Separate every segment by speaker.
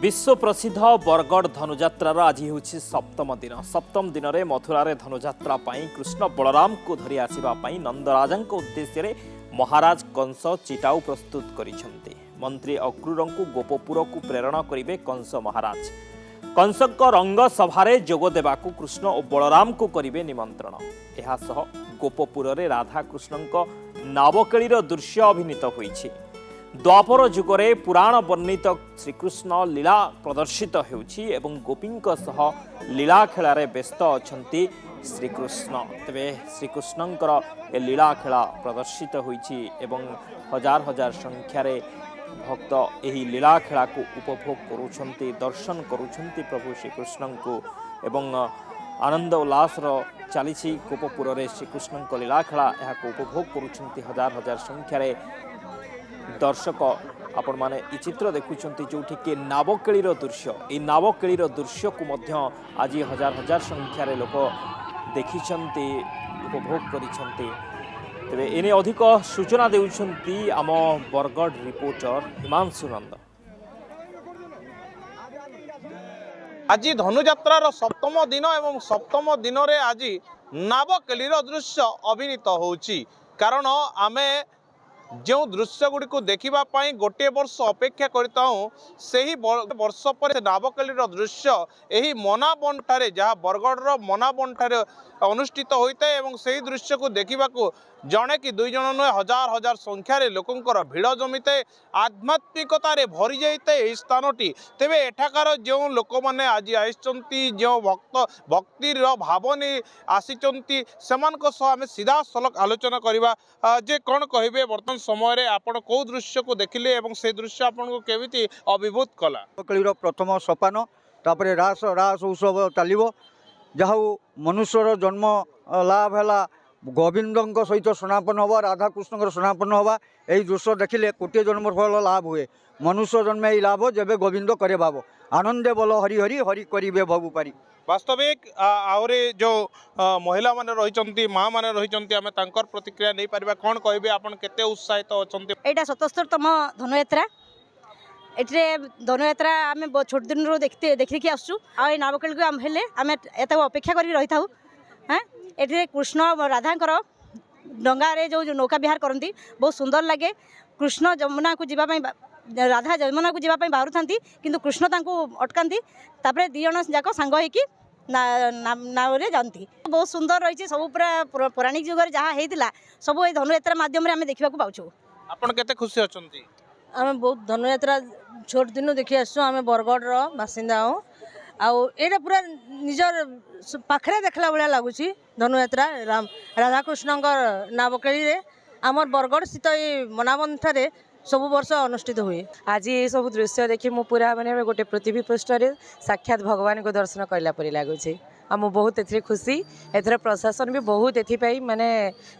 Speaker 1: विश्व प्रसिद्ध बरगढ़ धनुजात्रार आज हूँ सप्तम दिन। सप्तम दिन में मथुरार धनुजात्रा कृष्ण बलराम को धरी आसवा नंदराजा उद्देश्य महाराज कंस चिटाऊ प्रस्तुत करिसेंते। मंत्री अक्रूर को गोपपुर को प्रेरण करेंगे कंस महाराज। कंसक रंग सभारे जोग देवाकू कृष्ण और बलराम को करेंगे निमंत्रण। एहासह गोपपुर में राधा कृष्ण नावकेलीर दृश्य अभिनीत होइछि। द्वापर जुगरे पुराण वर्णित श्रीकृष्ण लीला प्रदर्शित होउछि एवं गोपींक सह लीला खेलारे व्यस्त अछंती श्रीकृष्ण। तेबे श्रीकृष्णंकर ए लीला खेला प्रदर्शित होइछि एवं हजार हजार संख्यार भक्त एही लीला खेला को उपभोग करुछंती, दर्शन करुछंती प्रभु श्रीकृष्ण को एवं आनंद उल्लास चली गोपपुर में श्रीकृष्ण लीला खेला यहाँ उपभोग करुछंती हजार हजार संख्यार दर्शक। आपण माने ई चित्र देखुछंती जोठी के नावकेलीर दृश्य। ई नावकेलीर दृश्य को मध्य आज हजार हजार संख्यार लोक देखिछंती, उपभोग करिछंती। तेबे एने अधिक सूचना देउछंती आम बरगढ़ रिपोर्टर हिमांशु नंद।
Speaker 2: आज धनुजात्रार सप्तम दिन एवं सप्तम दिन रे आज नावकेलीर दृश्य अभिनीत होउची। कारण आमे जो दृश्य गुड़ी को देखापी गोटे वर्ष अपेक्षा करताऊँ से ही वर्ष पर नावकेलीर दृश्य यही मनाबनठारे जहाँ बरगढ़ मनाबनठारे अनुष्ठित होता है। से दृश्य को देखा जड़े कि दुई जन नुहे हजार हजार संख्यार लोकंर भिड़ जमीता है। आध्यात्मिकतार भरी जाता है स्थानटी। तेरे एठाकार जो लोक मैंने आज आई जो भक्तिर भावनी आसी से आम सीधा सलख आलोचना करवा जे कौन कहे बर्तमान समय आपण कौ दृश्य को देखिले एवं से दृश्य आपन को केमिति अभिभूत कला।
Speaker 3: नावकेलीर प्रथम सोपान तापरे रास रास उत्सव चलिबो जहाँ मनुष्यर जन्म लाभ है गोविंद सहित समापन हवा, राधा कृष्ण समापन हवा। यही दृश्य देखिले कोटे जन्म फल लाभ हुए। मनुष्य जन्म ही लाभ जब गोविंद करे भाव आनंदे बोल हरि हरि हरि करिबे भगु पारी।
Speaker 2: वास्तविक आहरी जो महिला माने रही माँ माने रही आम तांकर प्रतिक्रिया नहीं पारिबा। कौन कहबे आपण केते उत्साहित अछंती?
Speaker 4: एटा 77तम धनुयात्रा। एठरे धनुयात्रा आम छोट दिन देखिकी आसु आ नावकेली को आम हेले आम एत अपेक्षा करी रही था। हाँ एठरे कृष्ण राधांकर डंगारे जो नौका विहार करती बहुत सुंदर लगे। कृष्ण जमुना को जीवाई राधा जमुना को जीवाई बाहर था किंतु कृष्ण तांको अटकाती तापर दी जन जाक सांग होइकी नाव जाती। बहुत सुंदर रही सब पूरा पौराणिक जुग जहाँ होता सब ये धनुयात्रा मध्यम आम देखा पाचु।
Speaker 2: आपण केते खुशी अछंती?
Speaker 5: आम बहुत धनुयात्रा छोट दिन देखी आसु। आम बरगढ़ बासिंदा हूँ आटा पूरा निजर पाखे देखला भाया लगुच धनुयात्रा राधाकृष्ण नावकेली आमर बरगढ़ स्थित मनाबन ठारे सब वर्ष अनुष्ठित हुए।
Speaker 6: आज ये सब दृश्य देखी मु पूरा माने गोटे पृथ्वी पृष्ठ साक्षात भगवान को दर्शन करला परी लगुच। आम बहुत ए खुशी। एथर प्रशासन भी बहुत एथि माने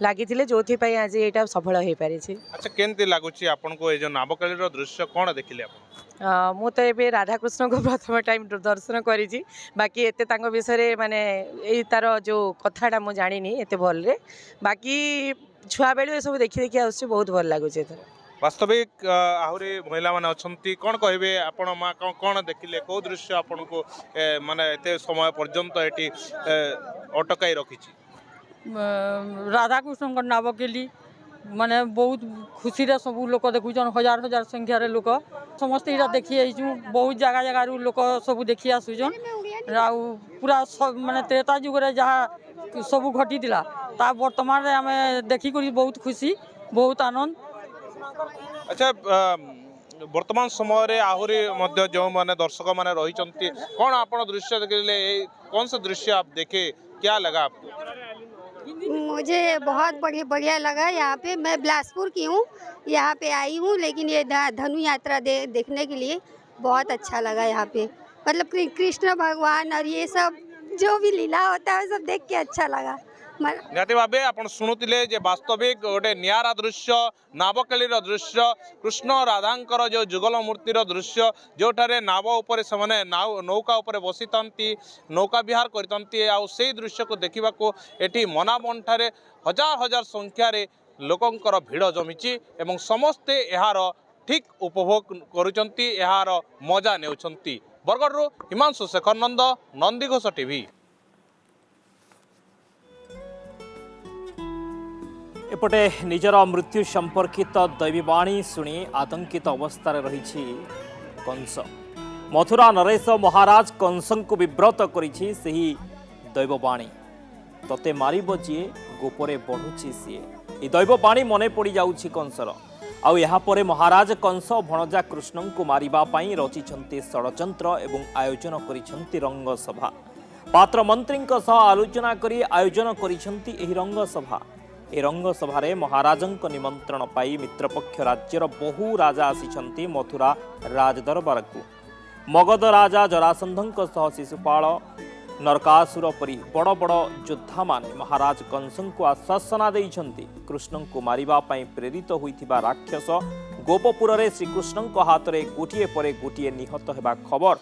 Speaker 6: लगी जो आज यहाँ सफल हो पारी।
Speaker 2: अच्छा केमती लगुच आपन को जो नावकेलीर दृश्य कौन देखिले आप?
Speaker 6: मु तो ये राधाकृष्ण को प्रथम टाइम दर्शन करी। बाकी एते तांको विषय माने यही तार जो कथाटा मु जानी एते भल रे। बाकी छुआ बेलू ये सब देखी देखी आस बहुत भल लगुच।
Speaker 2: वास्तविक आहरी महिला माने अछंती कौन कहबे आपण माँ कौन देखिले कौ दृश्य आपण को माने एते समय पर्यंत एटी अटकाई रखिछि?
Speaker 5: राधाकृष्ण नावकेली माने बहुत खुशी रे सब लोक देखुन हजार हजार संख्यार लोक समस्त यहाँ देखी आईचु। बहुत जगह जगह लोक सब देखी आसुचन पूरा माने त्रेता जुगे जहाँ सब घटी ता वर्तमान आम देखिक बहुत खुशी बहुत आनंद।
Speaker 2: अच्छा वर्तमान समय आहरी मध्य जो माने दर्शक माने रही कौन आपण दृश्य देखिले कौन सा दृश्य आप देखे क्या लगा आपको?
Speaker 7: मुझे बहुत बढ़िया लगा। यहाँ पे मैं बिलासपुर की हूँ, यहाँ पे आई हूँ लेकिन ये धनु यात्रा देखने के लिए बहुत अच्छा लगा। यहाँ पे मतलब कृष्ण भगवान और ये सब जो भी लीला होता है सब देख के अच्छा लगा।
Speaker 2: निहाती भावे आपण शुणुतिले जे वास्तविक गोटे नियारा दृश्य नावकेलीर दृश्य कृष्ण राधांकर जो जुगल मूर्तिर दृश्य जोठारे नाव उपरे से नौका उपरे बसी थांती नौका विहार करती से दृश्य को देखा एटी मनाबन ठारे हजार हजार संख्यार लोकंकर भिड़ जमीची एवं समस्ते यार ଠିକ୍ ଉପଭୋଗ କରୁଛନ୍ତି, ଏହାର ମଜା ନେଉଛନ୍ତି। ବରଗଡ଼ରୁ ହିମାଂଶୁ ଶେଖର ନନ୍ଦ, ନନ୍ଦିଘୋଷ ଟିଭି।
Speaker 1: ଏପଟେ ନିଜର ମୃତ୍ୟୁ ସମ୍ପର୍କିତ ଦୈବୀବାଣୀ ଶୁଣି ଆତଙ୍କିତ ଅବସ୍ଥାରେ ରହିଛି କଂସ। ମଥୁରା ନରେଶ ମହାରାଜ କଂସଙ୍କୁ ବିବ୍ରତ କରିଛି ସେହି ଦୈବବାଣୀ। ତତେ ମାରିବ ଯିଏ ଗୋପରେ ବଢ଼ୁଛି ସିଏ। ଏ ଦୈବବାଣୀ ମନେ ପଡ଼ିଯାଉଛି କଂସର। ଆଉ ଏହାପରେ ମହାରାଜ କଂସ ଭଣଜା କୃଷ୍ଣଙ୍କୁ ମାରିବା ପାଇଁ ରଚିଛନ୍ତି ଷଡ଼ଯନ୍ତ୍ର ଏବଂ ଆୟୋଜନ କରିଛନ୍ତି ରଙ୍ଗସଭା। ପାତ୍ରମନ୍ତ୍ରୀଙ୍କ ସହ ଆଲୋଚନା କରି ଆୟୋଜନ କରିଛନ୍ତି ଏହି ରଙ୍ଗସଭା। ଏ ରଙ୍ଗସଭାରେ ମହାରାଜଙ୍କ ନିମନ୍ତ୍ରଣ ପାଇ ମିତ୍ରପକ୍ଷ ରାଜ୍ୟର ବହୁ ରାଜା ଆସିଛନ୍ତି ମଥୁରା ରାଜଦରବାରକୁ। ମଗଧ ରାଜା ଜରାସନ୍ଧଙ୍କ ସହ ଶିଶୁପାଳ, ନରକାସୁର ପରି ବଡ଼ ବଡ଼ ଯୋଦ୍ଧାମାନେ ମହାରାଜ କଂସଙ୍କୁ ଆଶ୍ୱାସନା ଦେଇଛନ୍ତି। କୃଷ୍ଣଙ୍କୁ ମାରିବା ପାଇଁ ପ୍ରେରିତ ହୋଇଥିବା ରାକ୍ଷସ ଗୋପପୁରରେ ଶ୍ରୀକୃଷ୍ଣଙ୍କ ହାତରେ ଗୋଟିଏ ପରେ ଗୋଟିଏ ନିହତ ହେବା ଖବର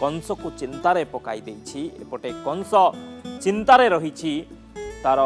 Speaker 1: କଂସକୁ ଚିନ୍ତାରେ ପକାଇ ଦେଇଛି। ଏପଟେ କଂସ ଚିନ୍ତାରେ ରହିଛି, ତାର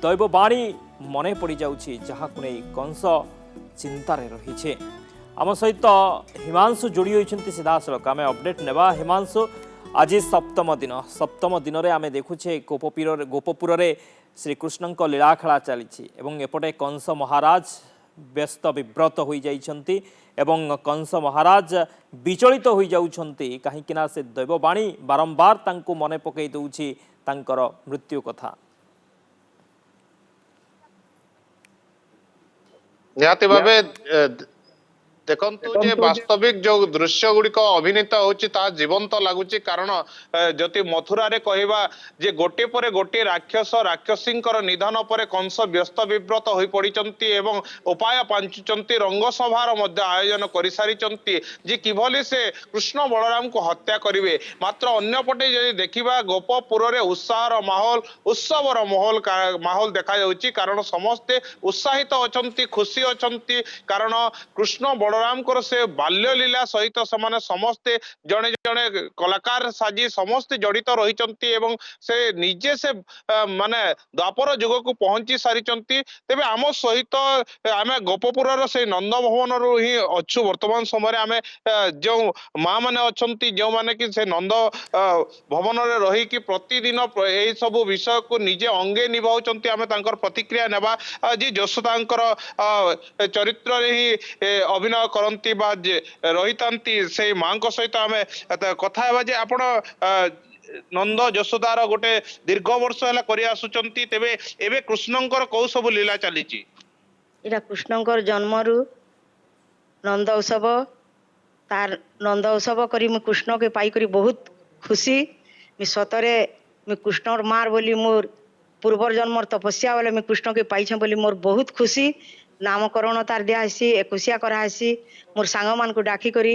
Speaker 1: ଦୈବବାଣୀ ମନେ ପଡ଼ିଯାଉଛି, ଯାହାକୁ ନେଇ କଂସ ଚିନ୍ତାରେ ରହିଛି। ଆମ ସହିତ ହିମାଂଶୁ ଯୋଡ଼ି ହୋଇଛନ୍ତି ସିଧାସଳଖ, ଆମେ ଅପଡେଟ୍ ନେବା। ହିମାଂଶୁ, ଆଜି ସପ୍ତମ ଦିନରେ ଆମେ ଦେଖୁଛେ ଗୋପପୁରରେ ଶ୍ରୀକୃଷ୍ଣଙ୍କ ଲୀଳାଖେଳା ଚାଲିଛି ଏବଂ ଏପଟେ କଂସ ମହାରାଜ ବ୍ୟସ୍ତ ବିବ୍ରତ ହୋଇଯାଇଛନ୍ତି ଏବଂ କଂସ ମହାରାଜ ବିଚଳିତ ହୋଇଯାଉଛନ୍ତି, କାହିଁକିନା ସେ ଦୈବବାଣୀ ବାରମ୍ବାର ତାଙ୍କୁ ମନେ ପକାଇ ଦେଉଛି ତାଙ୍କର ମୃତ୍ୟୁ କଥା।
Speaker 2: ନିହାତି ଭାବେ ଦେଖନ୍ତୁ ଯେ ବାସ୍ତବିକ ଯୋଉ ଦୃଶ୍ୟ ଗୁଡିକ ଅଭିନୀତ ହଉଛି ତାହା ଜୀବନ୍ତ ଲାଗୁଛି। କାରଣ ଯଦି ମଥୁରାରେ କହିବା ଯେ ଗୋଟିଏ ପରେ ଗୋଟିଏ ରାକ୍ଷସୀଙ୍କର ନିଧନ ପରେ କଂସ ବ୍ୟସ୍ତ ବିବ୍ରତ ହୋଇ ପଡିଛନ୍ତି ଏବଂ ଉପାୟ ପାଞ୍ଚୁଛନ୍ତି, ରଙ୍ଗସଭାର ମଧ୍ୟ ଆୟୋଜନ କରିସାରିଛନ୍ତି ଯେ କିଭଳି ସେ କୃଷ୍ଣ ବଳରାମଙ୍କୁ ହତ୍ୟା କରିବେ। ମାତ୍ର ଅନ୍ୟପଟେ ଯଦି ଦେଖିବା ଗୋପପୁରରେ ଉତ୍ସବର ମାହୋଲ ଦେଖାଯାଉଛି, କାରଣ ସମସ୍ତେ ଉତ୍ସାହିତ ଅଛନ୍ତି, ଖୁସି ଅଛନ୍ତି। କାରଣ କୃଷ୍ଣ ବଳରାମଙ୍କର ସେ ବାଲ୍ୟଲୀଳା ସହିତ ସେମାନେ ସମସ୍ତେ ଜଣେ ଜଣେ କଳାକାର ସାଜି ସମସ୍ତେ ଜଡ଼ିତ ରହିଛନ୍ତି ଏବଂ ସେ ନିଜେ ସେ ମାନେ ଦ୍ୱାପର ଯୁଗକୁ ପହଞ୍ଚି ସାରିଛନ୍ତି। ତେବେ ଆମ ସହିତ ଆମେ ଗୋପପୁରର ସେଇ ନନ୍ଦଭବନରୁ ହିଁ ଅଛୁ। ବର୍ତ୍ତମାନ ସମୟରେ ଆମେ ଯେଉଁ ମା ମାନେ ଅଛନ୍ତି, ଯେଉଁମାନେ କି ସେ ନନ୍ଦ ଭବନରେ ରହିକି ପ୍ରତିଦିନ ଏଇ ସବୁ ବିଷୟକୁ ନିଜେ ଅଙ୍ଗେ ନିଭାଉଛନ୍ତି, ଆମେ ତାଙ୍କର ପ୍ରତିକ୍ରିୟା ନେବା। ଯେ ଯଶୋଦାଙ୍କର ଚରିତ୍ରରେ ହିଁ ଅଭିନୟ କରନ୍ତି ବା ରହିଥାନ୍ତି ସେଇ ମାଙ୍କ ସହିତ ଆମେ କଥା ହେବା। ଯେ ଆପଣ ନନ୍ଦ ଯଶୋଦାର ଗୋଟେ ଦୀର୍ଘ ବର୍ଷ ହେଲା କରି ଆସୁଛନ୍ତି, ତେବେ ଏବେ କୃଷ୍ଣଙ୍କର କୋଉ ସବୁ ଲୀଳା ଚାଲିଛି?
Speaker 4: ଏଇଟା କୃଷ୍ଣଙ୍କର ଜନ୍ମରୁ ନନ୍ଦ ଉତ୍ସବ, ତାର ନନ୍ଦ ଉତ୍ସବ କରି ମୁଁ କୃଷ୍ଣକେ ପାଇକରି ବହୁତ ଖୁସି। ସତରେ ମୁଇଁ କୃଷ୍ଣର ମାର ବୋଲି ମୋର ପୂର୍ବର ଜନ୍ମର ତପସ୍ୟା ବେଲେ ମୁଇଁ କୃଷ୍ଣକେ ପାଇଛେ ବୋଲି ମୋର ବହୁତ ଖୁସି। ନାମକରଣ ତାର ଦିଆହେସି, ଏକୋଇଶିଆ କରାହେସି। ମୋର ସାଙ୍ଗମାନଙ୍କୁ ଡାକିକରି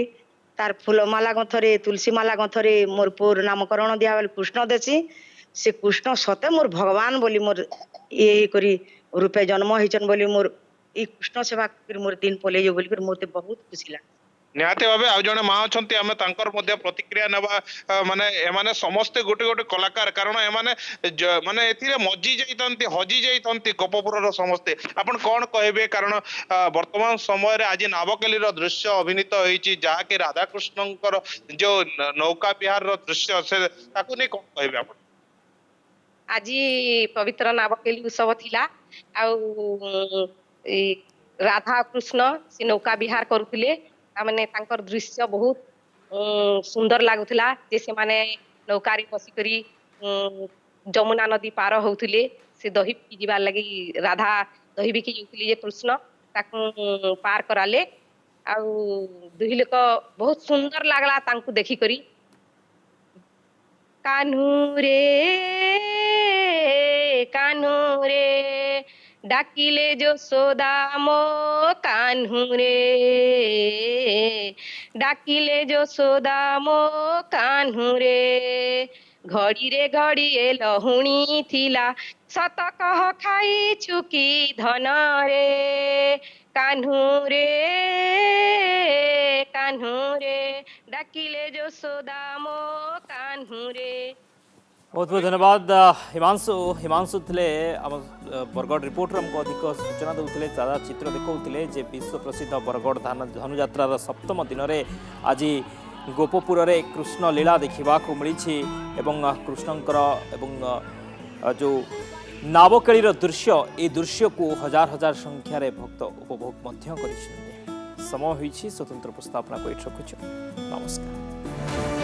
Speaker 4: ତାର ଫୁଲମାଲା ଗନ୍ଥରେ, ତୁଳସୀ ମାଲା ଗନ୍ଥରେ ମୋର ପୁଅର ନାମକରଣ ଦିଆ ବେଲେ କୃଷ୍ଣ ଦେସି। ସେ କୃଷ୍ଣ ସତେ ମୋର ଭଗବାନ ବୋଲି ମୋର କରି ରୂପେ ଜନ୍ମ ହେଇଛନ୍ ବୋଲି ମୋର এই কৃষ্ণ সেবা করে মোর দিন পলেই বলি করে মতে বহুত খুশি লাগে।
Speaker 2: ନିହାତି ଭାବେ ଆଉ ଜଣେ ମା ଅଛନ୍ତି, ଆମେ ତାଙ୍କର ମଧ୍ୟ ପ୍ରତିକ୍ରିୟା ନେବା। ମାନେ ଏମାନେ ସମସ୍ତେ ଗୋଟେ ଗୋଟେ କଳାକାର, କାରଣ ଏମାନେ ମାନେ ଏଥିରେ ମଜି ଯାଇଥାନ୍ତି, ହଜି ଯାଇଥାନ୍ତି ଗୋପପୁରର ସମସ୍ତେ। ଆପଣ କଣ କହିବେ? କାରଣ ବର୍ତ୍ତମାନ ସମୟରେ ଆଜି ନାବକେଲିର ଦୃଶ୍ୟ ଅଭିନୀତ ହେଇଛି, ଯାହାକି ରାଧାକୃଷ୍ଣଙ୍କର ଯୋଉ ନୌକା ବିହାରର ଦୃଶ୍ୟ, ସେ ତାକୁ ନେଇ କଣ କହିବେ ଆପଣ?
Speaker 6: ଆଜି ପବିତ୍ର ନାବକେଲି ଉତ୍ସବ ଥିଲା। ଆଉ ରାଧା କୃଷ୍ଣ ସେ ନୌକା ବିହାର କରୁଥିଲେ। ତାମାନେ ତାଙ୍କର ଦୃଶ୍ୟ ବହୁତ ସୁନ୍ଦର ଲାଗୁଥିଲା ଯେ ସେମାନେ ନୌକାରେ ବସିକରି ଯମୁନା ନଦୀ ପାର ହଉଥିଲେ। ସେ ଦହି ବିକି ଯିବାର ଲାଗି ରାଧା ଦହି ବିକି ଯାଉଥିଲେ ଯେ କୃଷ୍ଣ ତାକୁ ପାର କରାଲେ। ଆଉ ଦୁଇ ଲୋକ ବହୁତ ସୁନ୍ଦର ଲାଗଲା ତାଙ୍କୁ ଦେଖିକରି। କାହ୍ନୁରେ କାହ୍ନୁରେ ଡାକିଲେ ଯଶୋଦା ମୋ କାହ୍ନୁରେ, ଡାକିଲେ ଯଶୋଦା ମୋ କାହ୍ନୁରେ। ଘଡ଼ିରେ ଘଡ଼ିଏ ଲହୁଣୀ ଥିଲା, ସତ କହ ଖାଇଛୁ କି ଧନରେ। କାହ୍ନୁରେ କାହ୍ନୁରେ ଡାକିଲେ ଯଶୋଦା ମୋ କାହ୍ନୁରେ।
Speaker 1: बहुत बहुत धन्यवाद हिमांशु हिमांशु थे आम बरगढ़ रिपोर्टर आमको अधिक सूचना दूसरे ताजा चित्र देखते जे विश्व प्रसिद्ध बरगढ़ धनुयात्रार सप्तम दिन में आज गोपपुर रे कृष्ण लीला देखा मिली एवं कृष्णंकर एवं जो नावकेलीर दृश्य ए दृश्य को हजार हजार संख्यार भक्त उपभोग कर समय होती स्वतंत्र उपस्थापना को ये रखुच नमस्कार।